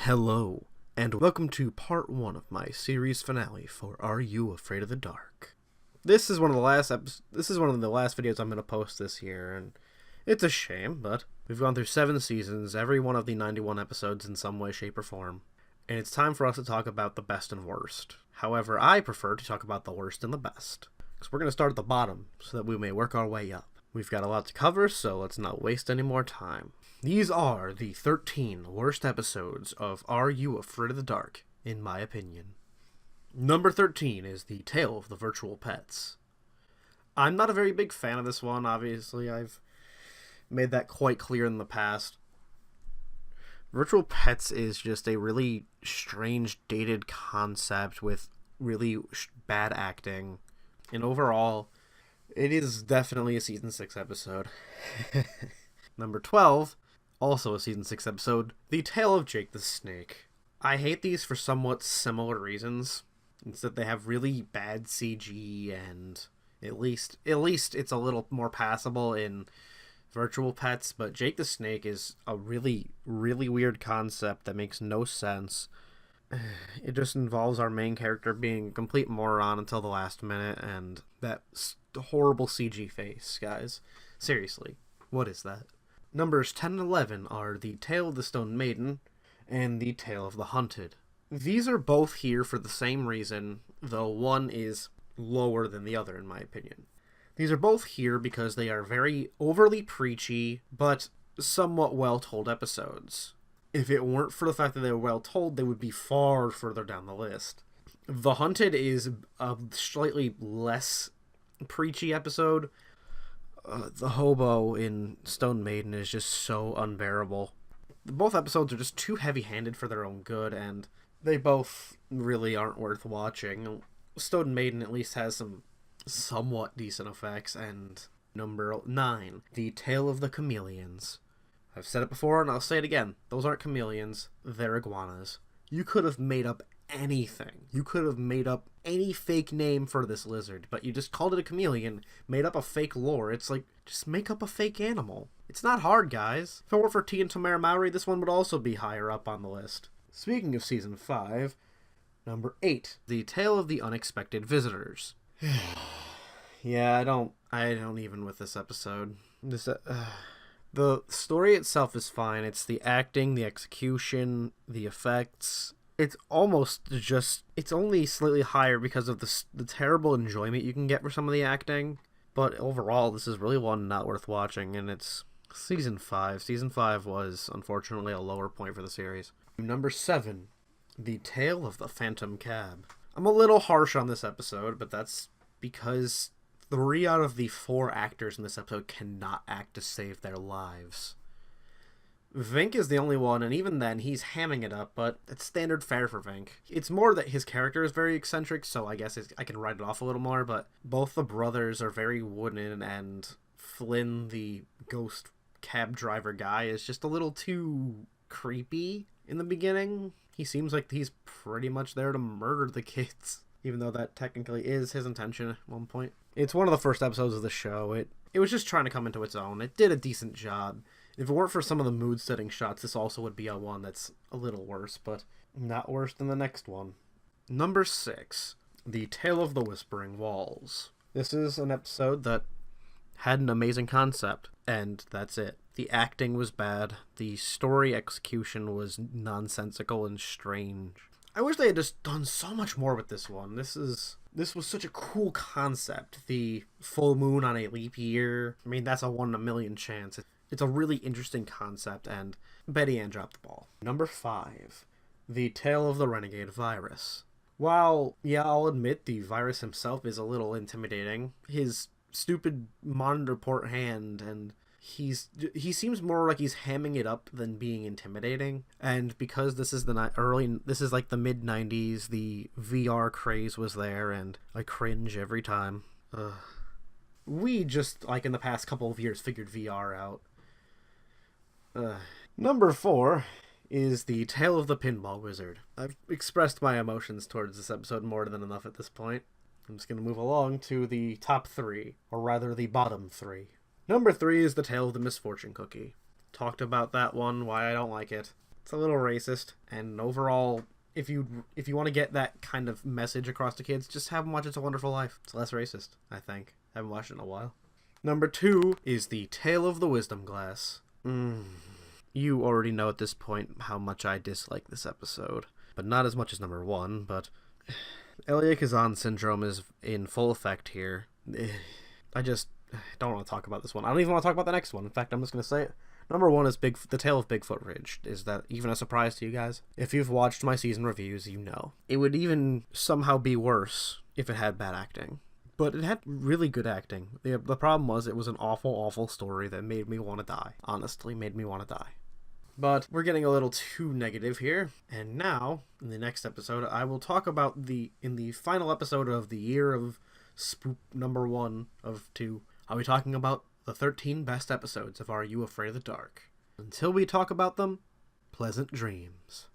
Hello, and welcome to part 1 of my series finale for Are You Afraid of the Dark? This is one of the last videos I'm going to post this year, and it's a shame, but we've gone through 7 seasons, every one of the 91 episodes in some way, shape, or form, and it's time for us to talk about the best and worst. However, I prefer to talk about the worst and the best, because we're going to start at the bottom so that we may work our way up. We've got a lot to cover, so let's not waste any more time. These are the 13 worst episodes of Are You Afraid of the Dark, in my opinion. Number 13 is The Tale of the Virtual Pets. I'm not a very big fan of this one, obviously. I've made that quite clear in the past. Virtual Pets is just a really strange, dated concept with really bad acting. And overall, it is definitely a Season 6 episode. Number 12, also a Season 6 episode, The Tale of Jake the Snake. I hate these for somewhat similar reasons. It's that they have really bad CG, and at least it's a little more passable in Virtual Pets, but Jake the Snake is a really, really weird concept that makes no sense. It just involves our main character being a complete moron until the last minute, and that horrible CG face, guys. Seriously, what is that? Numbers 10 and 11 are The Tale of the Stone Maiden and The Tale of the Hunted. These are both here for the same reason, though one is lower than the other in my opinion. These are both here because they are very overly preachy, but somewhat well-told episodes. If it weren't for the fact that they were well-told, they would be far further down the list. The Hunted is a slightly less preachy episode. The hobo in Stone Maiden is just so unbearable. Both episodes are just too heavy-handed for their own good, and they both really aren't worth watching. Stone Maiden at least has some somewhat decent effects. And number 9, The Tale of the Chameleons. I've said it before and I'll say it again. Those aren't chameleons, they're iguanas. You could have made up anything. You could have made up any fake name for this lizard, but you just called it a chameleon, made up a fake lore. It's like, just make up a fake animal. It's not hard, guys. If it weren't for T and Tamara Mowry, this one would also be higher up on the list. Speaking of Season 5, number 8, The Tale of the Unexpected Visitors. Yeah, I don't even with this episode. The story itself is fine. It's the acting, the execution, the effects. It's only slightly higher because of the terrible enjoyment you can get for some of the acting. But overall, this is really one not worth watching, and it's Season 5. Season 5 was, unfortunately, a lower point for the series. Number 7, The Tale of the Phantom Cab. I'm a little harsh on this episode, but that's because 3 out of the 4 actors in this episode cannot act to save their lives. Vink is the only one, and even then, he's hamming it up, but it's standard fare for Vink. It's more that his character is very eccentric, so I guess I can write it off a little more, but both the brothers are very wooden, and Flynn, the ghost cab driver guy, is just a little too creepy in the beginning. He seems like he's pretty much there to murder the kids, even though that technically is his intention at one point. It's one of the first episodes of the show. It was just trying to come into its own. It did a decent job. If it weren't for some of the mood-setting shots, this also would be a one that's a little worse, but not worse than the next one. Number 6, The Tale of the Whispering Walls. This is an episode that had an amazing concept, and that's it. The acting was bad. The story execution was nonsensical and strange. I wish they had just done so much more with this one. This was such a cool concept. The full moon on a leap year. I mean, that's a 1 in a million chance. It's a really interesting concept, and Betty Ann dropped the ball. Number 5, The Tale of the Renegade Virus. While, yeah, I'll admit the virus himself is a little intimidating. His stupid monitor port hand, and he seems more like he's hamming it up than being intimidating. And because this is like the mid-90s, the VR craze was there, and I cringe every time. We just, like in the past couple of years, figured VR out. Number 4 is The Tale of the Pinball Wizard. I've expressed my emotions towards this episode more than enough at this point. I'm just going to move along to the top 3, or rather the bottom 3. Number 3 is The Tale of the Misfortune Cookie. Talked about that one, why I don't like it. It's a little racist, and overall, if you want to get that kind of message across to kids, just have them watch It's a Wonderful Life. It's less racist, I think. I haven't watched it in a while. Number 2 is The Tale of the Wisdom Glass. You already know at this point how much I dislike this episode, but not as much as number 1, but Elia Kazan syndrome is in full effect here. I just don't want to talk about this one. I don't even want to talk about the next one. In fact, I'm just going to say it. Number 1 is The Tale of Bigfoot Ridge. Is that even a surprise to you guys? If you've watched my season reviews, you know. It would even somehow be worse if it had bad acting. But it had really good acting. The problem was it was an awful, awful story that made me want to die. Honestly, made me want to die. But we're getting a little too negative here. And now, in the next episode, I will talk about in the final episode of the year of Spoop number 1 of 2, I'll be talking about the 13 best episodes of Are You Afraid of the Dark? Until we talk about them, pleasant dreams.